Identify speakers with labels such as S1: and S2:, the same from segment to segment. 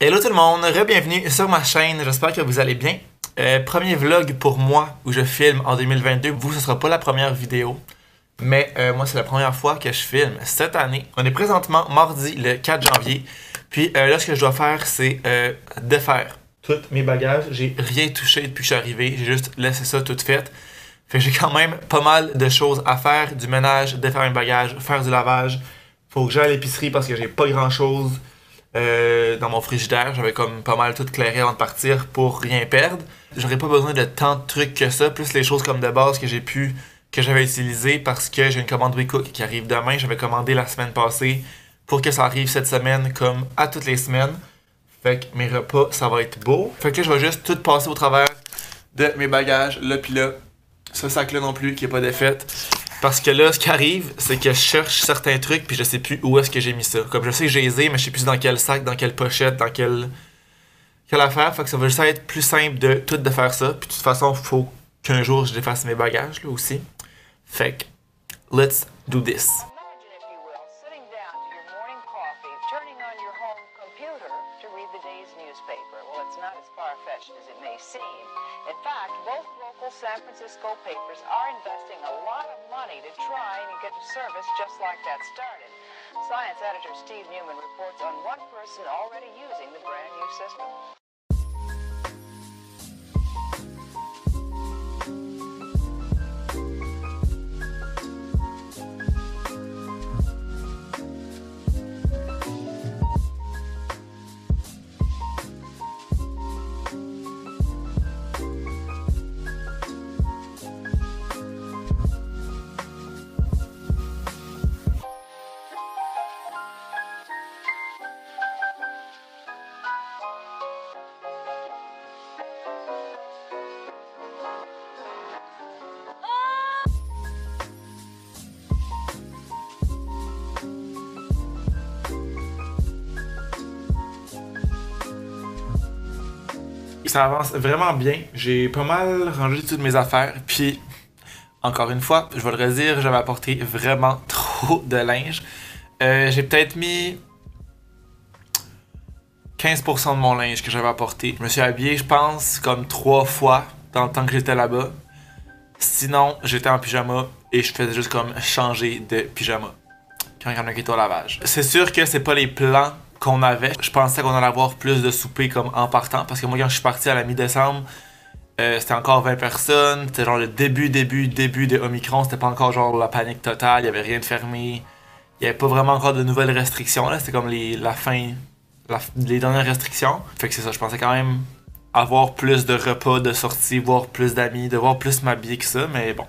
S1: Hello tout le monde, re-bienvenue sur ma chaîne, j'espère que vous allez bien. Premier vlog pour moi où je filme en 2022, vous ce sera pas la première vidéo, mais moi c'est la première fois que je filme cette année. On est présentement mardi le 4 janvier, puis là ce que je dois faire c'est défaire tous mes bagages. J'ai rien touché depuis que je suis arrivé, j'ai juste laissé ça tout fait. Fait que j'ai quand même pas mal de choses à faire, du ménage, défaire mes bagages, faire du lavage. Faut que j'aille à l'épicerie parce que j'ai pas grand chose dans mon frigidaire. J'avais comme pas mal tout clairé avant de partir pour rien perdre. J'aurais pas besoin de tant de trucs que ça, plus les choses comme de base que j'avais utilisées parce que j'ai une commande WeCook qui arrive demain. J'avais commandé la semaine passée pour que ça arrive cette semaine comme à toutes les semaines. Fait que mes repas, ça va être beau. Fait que là, je vais juste tout passer au travers de mes bagages, là pis là. Ce sac-là non plus qui est pas défait. Parce que là, ce qui arrive, c'est que je cherche certains trucs puis je sais plus où est-ce que j'ai mis ça. Comme je sais que j'ai les ai, mais je sais plus dans quel sac, dans quelle pochette, dans quelle affaire. Fait que ça va juste être plus simple de faire ça. Puis de toute façon, il faut qu'un jour je défasse mes bagages là aussi. Fait que, let's do this.
S2: In fact, both local San Francisco papers are investing a lot of money to try and get a service just like that started. Science editor Steve Newman reports on one person already using the brand new system.
S1: Ça avance vraiment bien. J'ai pas mal rangé toutes mes affaires. Puis, encore une fois, je vais le redire, j'avais apporté vraiment trop de linge. J'ai peut-être mis 15% de mon linge que j'avais apporté. Je me suis habillé, je pense, comme 3 fois dans le temps que j'étais là-bas. Sinon, j'étais en pyjama et je faisais juste comme changer de pyjama quand il y en a qui étaient au lavage. C'est sûr que c'est pas les plans qu'on avait. Je pensais qu'on allait avoir plus de souper comme en partant parce que moi quand je suis parti à la mi-décembre, c'était encore 20 personnes, c'était genre le début de Omicron, c'était pas encore genre la panique totale, il y avait rien de fermé, il y avait pas vraiment encore de nouvelles restrictions là, c'était comme les dernières restrictions. Fait que c'est ça, je pensais quand même avoir plus de repas, de sorties, voir plus d'amis, devoir plus m'habiller que ça, mais bon,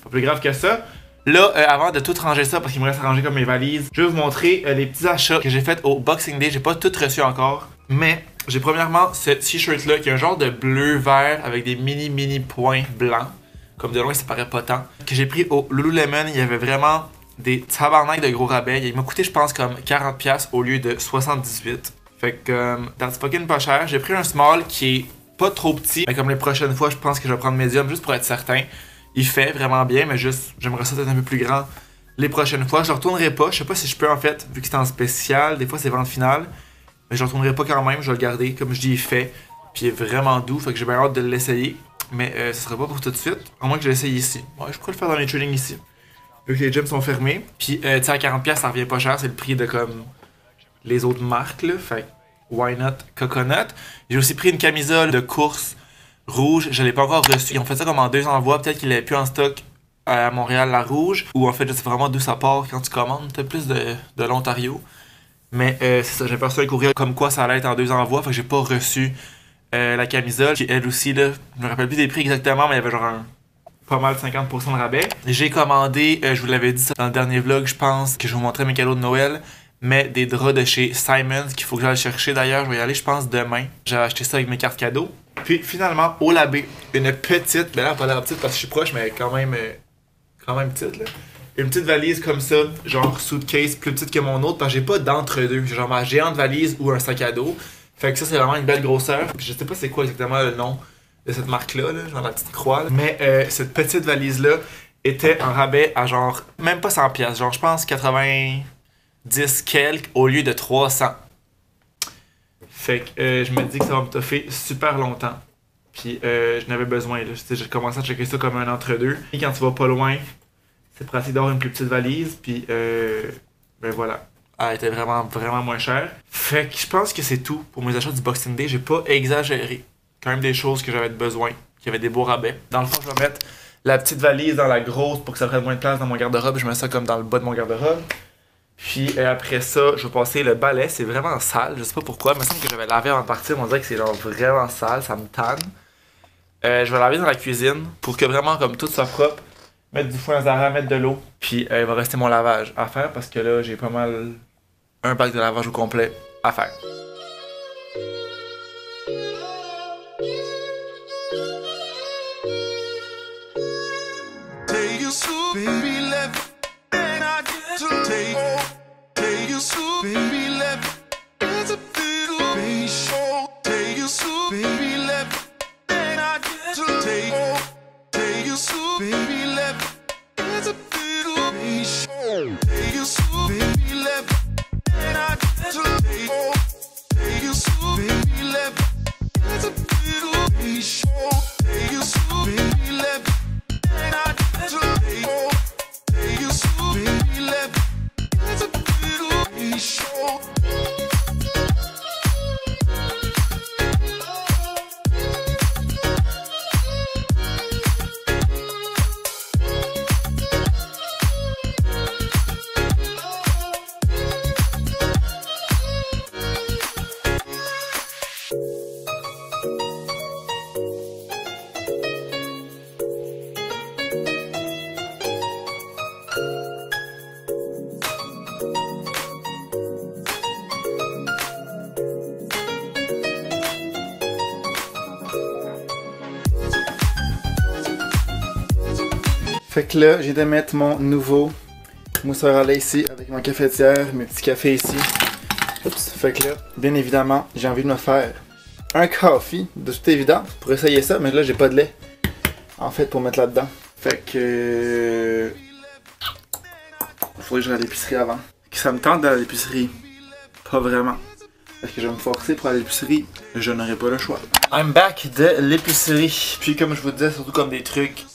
S1: pas plus grave que ça. Là, avant de tout ranger ça, parce qu'il me reste à ranger comme mes valises, je vais vous montrer les petits achats que j'ai fait au Boxing Day. J'ai pas tout reçu encore, mais j'ai premièrement ce t-shirt là qui est un genre de bleu-vert avec des mini points blancs. Comme de loin, ça paraît pas tant. Que j'ai pris au Lululemon, il y avait vraiment des tabarnak de gros rabais. Il m'a coûté, je pense, comme 40$ au lieu de 78$. Fait que, that's fucking pas cher. J'ai pris un small qui est pas trop petit, mais comme les prochaines fois, je pense que je vais prendre medium juste pour être certain. Il fait vraiment bien, mais juste, j'aimerais ça être un peu plus grand les prochaines fois. Je ne retournerai pas. Je sais pas si je peux en fait, vu que c'est en spécial. Des fois, c'est vente finale. Mais je ne retournerai pas quand même. Je vais le garder. Comme je dis, il fait. Puis il est vraiment doux. Fait que j'ai bien hâte de l'essayer. Mais ce sera pas pour tout de suite. À moins que je l'essaye ici. Ouais, je pourrais le faire dans les trainings ici. Vu que les gyms sont fermés. Puis, tu sais, à 40$, ça revient pas cher. C'est le prix de comme les autres marques, là. Fait why not coconut. J'ai aussi pris une camisole de course rouge, je l'ai pas encore reçu. Ils ont fait ça comme en 2 envois, peut-être qu'il est plus en stock à Montréal, la rouge, ou en fait je sais vraiment d'où ça part quand tu commandes, peut-être plus de l'Ontario. Mais c'est ça, j'ai perçu un courriel comme quoi ça allait être en 2 envois, fait que j'ai pas reçu la camisole, qui elle aussi là, je me rappelle plus des prix exactement, mais il y avait genre pas mal 50% de rabais. J'ai commandé, je vous l'avais dit ça dans le dernier vlog, je pense, que je vous montrais mes cadeaux de Noël, mais des draps de chez Simons, qu'il faut que j'aille chercher d'ailleurs, je vais y aller je pense demain. J'ai acheté ça avec mes cartes cadeaux. Puis finalement, au labé, une petite, ben là, pas l'air petite parce que je suis proche, mais quand même petite là. Une petite valise comme ça, genre suitcase, plus petite que mon autre, parce que j'ai pas d'entre-deux. J'ai genre ma géante valise ou un sac à dos. Fait que ça, c'est vraiment une belle grosseur. Puis je sais pas c'est quoi exactement le nom de cette marque-là, là, genre la petite croix. Là. Mais cette petite valise-là était en rabais à genre, même pas 100$, genre je pense 90 quelques au lieu de 300. Fait que je me dis que ça va me toffer super longtemps. Puis je n'avais besoin. J'ai commencé à checker ça comme un entre-deux. Et quand tu vas pas loin, c'est pratique d'avoir une plus petite valise. Puis ben voilà. Elle était vraiment moins chère. Fait que je pense que c'est tout pour mes achats du Boxing Day. J'ai pas exagéré. Quand même des choses que j'avais besoin, qui avaient des beaux rabais. Dans le fond, je vais mettre la petite valise dans la grosse pour que ça prenne moins de place dans mon garde-robe. Je mets ça comme dans le bas de mon garde-robe. Puis après ça, je vais passer le balai. C'est vraiment sale. Je sais pas pourquoi. Il me semble que j'avais lavé avant de partir. On dirait que c'est genre vraiment sale. Ça me tanne. Je vais laver dans la cuisine pour que vraiment comme tout soit propre. Mettre du foin à Zara, mettre de l'eau. Puis il va rester mon lavage à faire parce que là, j'ai pas mal un bac de lavage au complet à faire. Fait que là, j'ai de mettre mon nouveau mousseur à lait ici avec ma cafetière, mes petits cafés ici. Oups. Fait que là, bien évidemment, j'ai envie de me faire un coffee, de toute évidence, pour essayer ça, mais là, j'ai pas de lait, en fait, pour mettre là-dedans. Fait que... il faudrait que j'aille à l'épicerie avant. Que ça me tente d'aller à l'épicerie. Pas vraiment. Est-ce que je vais me forcer pour aller à l'épicerie? Je n'aurai pas le choix. I'm back de l'épicerie. Puis comme je vous disais, surtout comme des trucs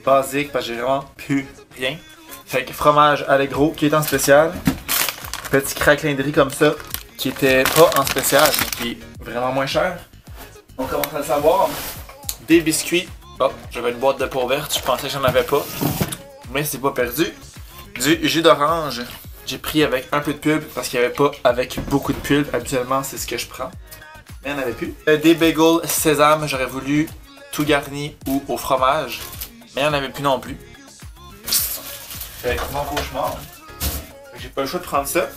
S1: basiques, parce que j'ai vraiment plus rien. Fait que fromage Allegro qui est en spécial. Petit craquelin de riz comme ça, qui était pas en spécial, mais qui est vraiment moins cher. On commence à le savoir. Des biscuits. Oh, j'avais une boîte de peau verte, je pensais que j'en avais pas. Mais c'est pas perdu. Du jus d'orange. J'ai pris avec un peu de pulpe parce qu'il n'y avait pas avec beaucoup de pulpe. Habituellement, c'est ce que je prends. Mais il n'y en avait plus. Des bagels sésame, j'aurais voulu tout garni ou au fromage. Mais il n'y en avait plus non plus. Fait que mon cauchemar. J'ai pas le choix de prendre ça.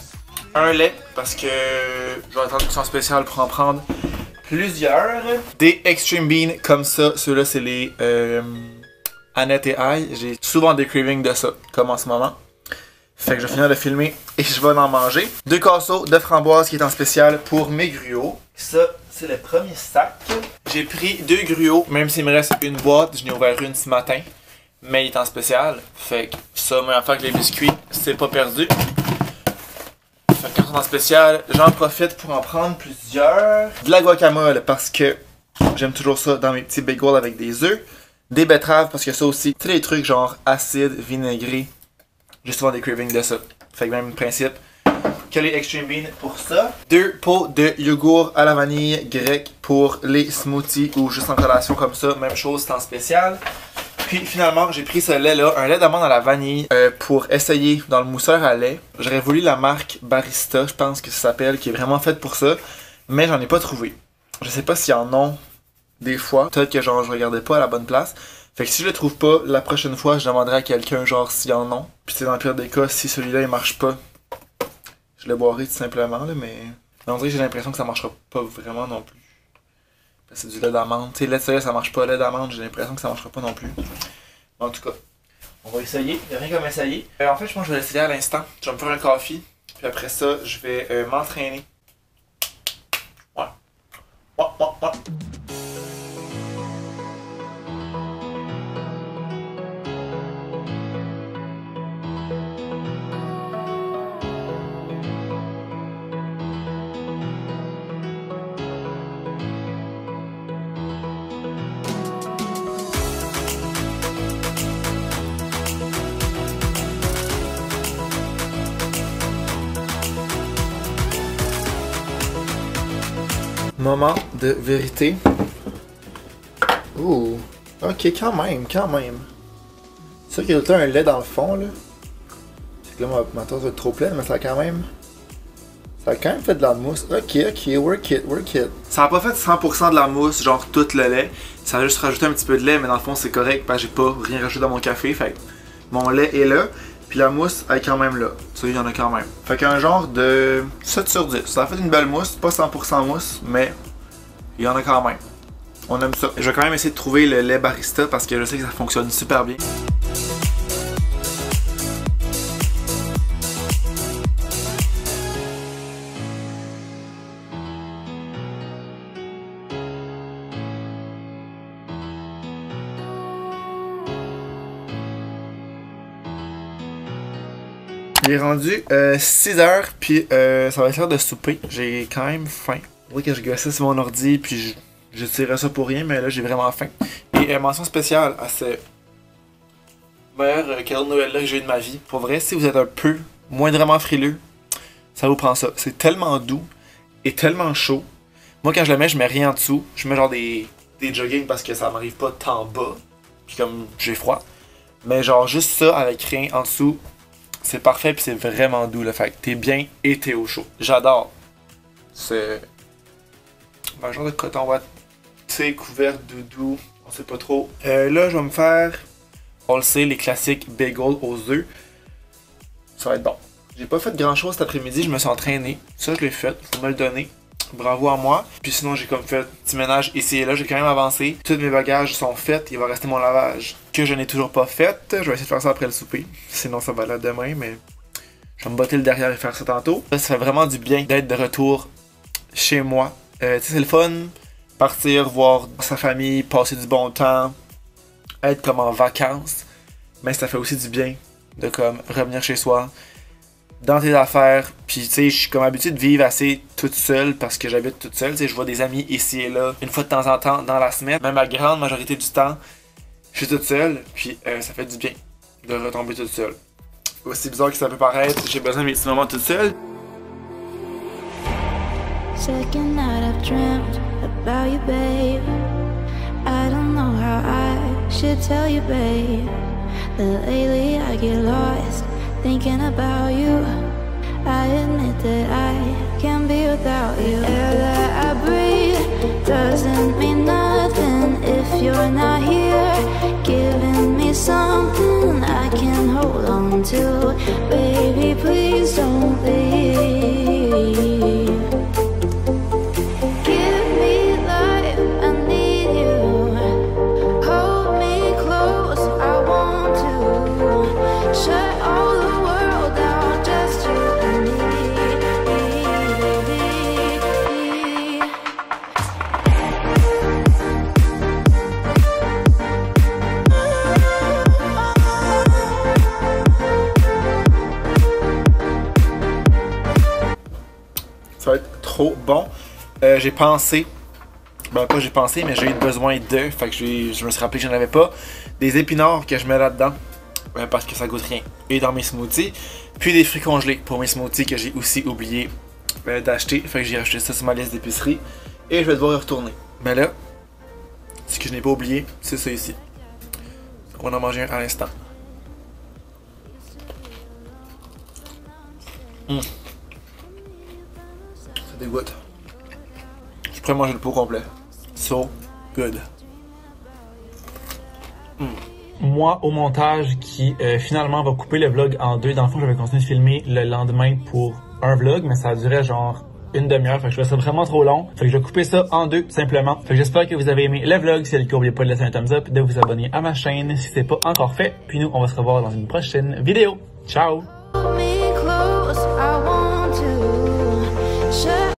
S1: Un lait parce que je vais attendre qu'ils soient spéciales pour en prendre plusieurs. Des Extreme Beans comme ça. Ceux-là, c'est les Annette et Aïe. J'ai souvent des cravings de ça, comme en ce moment. Fait que je vais finir de filmer et je vais en manger. 2 casseaux de framboise qui est en spécial pour mes gruots. Ça, c'est le premier sac. J'ai pris 2 gruots, même s'il me reste une boîte. Je n'ai ouvert une ce matin. Mais il est en spécial. Fait que ça, même affaire que les biscuits, c'est pas perdu. Fait que quand on est en spécial, j'en profite pour en prendre plusieurs. De la guacamole parce que j'aime toujours ça dans mes petits bagels avec des œufs. Des betteraves parce que ça aussi, tu sais les trucs genre acide, vinaigré. J'ai souvent des cravings de ça. Fait que même principe que les Extreme Beans pour ça. 2 pots de yogourt à la vanille grec pour les smoothies ou juste en collation comme ça. Même chose, c'est en spécial. Puis finalement, j'ai pris ce lait-là, un lait d'amande à la vanille pour essayer dans le mousseur à lait. J'aurais voulu la marque Barista, je pense que ça s'appelle, qui est vraiment faite pour ça. Mais j'en ai pas trouvé. Je sais pas s'il y en a des fois. Peut-être que genre je regardais pas à la bonne place. Fait que si je le trouve pas, la prochaine fois, je demanderai à quelqu'un genre s'il y en a. Puis c'est dans le pire des cas, si celui-là il marche pas, je le boirai tout simplement là, mais on dirait que j'ai l'impression que ça marchera pas vraiment non plus. Parce que c'est du lait d'amande. Tu sais, lait de soya ça marche pas, lait d'amande, j'ai l'impression que ça marchera pas non plus. En tout cas, on va essayer. Il y a rien comme essayer. En fait, je pense que je vais l'essayer à l'instant. Je vais me faire un coffee. Puis après ça, je vais m'entraîner. Ouais. Ouais, ouais, ouais. Moment de vérité. Ouh. Ok, quand même, quand même. C'est sûr qu'il y a tout un lait dans le fond, là. C'est que là, ma tasse va être trop pleine, mais ça a quand même... Ça a quand même fait de la mousse. Ok, work it, work it. Ça a pas fait 100% de la mousse, genre tout le lait. Ça a juste rajouté un petit peu de lait, mais dans le fond, c'est correct parce que j'ai pas rien rajouté dans mon café. Fait que mon lait est là, puis la mousse elle est quand même là. Ça, il y en a quand même. Fait qu'un genre de 7 sur 10. Ça a fait une belle mousse, pas 100% mousse, mais il y en a quand même. On aime ça. Je vais quand même essayer de trouver le lait barista parce que je sais que ça fonctionne super bien. Il est rendu 6h, puis ça va être l'heure de souper. J'ai quand même faim. Oui, que je gossais sur mon ordi, puis je tirais ça pour rien, mais là j'ai vraiment faim. Et mention spéciale à ce meilleur cadeau de Noël là que j'ai eu de ma vie. Pour vrai, si vous êtes un peu moindrement frileux, ça vous prend ça. C'est tellement doux et tellement chaud. Moi, quand je le mets, je mets rien en dessous. Je mets genre des jogging parce que ça m'arrive pas tant bas. Puis comme j'ai froid. Mais genre juste ça avec rien en dessous. C'est parfait puis c'est vraiment doux, le fait que t'es bien et t'es au chaud. J'adore. C'est un genre de coton ouaté couvert doudou, on sait pas trop. Là, je vais me faire, on le sait, les classiques bagels aux œufs. Ça va être bon. J'ai pas fait grand chose cet après-midi, je me suis entraîné. Ça, je l'ai fait, faut me le donner. Bravo à moi. Puis sinon, j'ai comme fait petit ménage ici et là. J'ai quand même avancé. Tous mes bagages sont faits. Il va rester mon lavage que je n'ai toujours pas fait. Je vais essayer de faire ça après le souper. Sinon, ça va aller demain. Mais je vais me botter le derrière et faire ça tantôt. Ça fait vraiment du bien d'être de retour chez moi. Tu sais, c'est le fun. Partir, voir sa famille, passer du bon temps. Être comme en vacances. Mais ça fait aussi du bien de comme revenir chez soi. Dans tes affaires, puis tu sais, je suis comme habitué de vivre assez toute seule parce que j'habite toute seule, tu sais, je vois des amis ici et là, une fois de temps en temps dans la semaine, même la grande majorité du temps, je suis toute seule, puis ça fait du bien de retomber toute seule. Aussi bizarre que ça peut paraître, j'ai besoin de mes petits moments toute seule.
S3: Second night I've dreamt about you, babe. I don't know how I should tell you, babe, that lately I get lost thinking about you. I admit that I can't be without you. The air that I breathe doesn't mean nothing if you're not here, giving me something I can hold on to. Baby, please don't leave. Give me life, I need you. Hold me close, I want to. Shut all the world down, just you and me.
S1: Ça va être trop bon. J'ai pensé, ben pas j'ai pensé, mais j'ai eu besoin de, fait que je me suis rappelé que j'en avais pas, des épinards que je mets là-dedans. Parce que ça goûte rien. Et dans mes smoothies. Puis des fruits congelés pour mes smoothies que j'ai aussi oublié d'acheter. Fait que j'ai acheté ça sur ma liste d'épicerie. Et je vais devoir y retourner. Mais là, ce que je n'ai pas oublié, c'est ça ici. On en mange un à l'instant. Ça dégoûte. Je suis prêt à manger le pot complet. So good. Moi au montage qui finalement va couper le vlog en deux. Dans le fond, j'avais continué de filmer le lendemain pour un vlog, mais ça durait genre une demi-heure. Fait que je trouvais ça vraiment trop long. Fait que je vais couper ça en deux, tout simplement. Fait que j'espère que vous avez aimé le vlog. Si c'est le cas, n'oubliez pas de laisser un thumbs up, de vous abonner à ma chaîne si c'est pas encore fait. Puis nous, on va se revoir dans une prochaine vidéo. Ciao!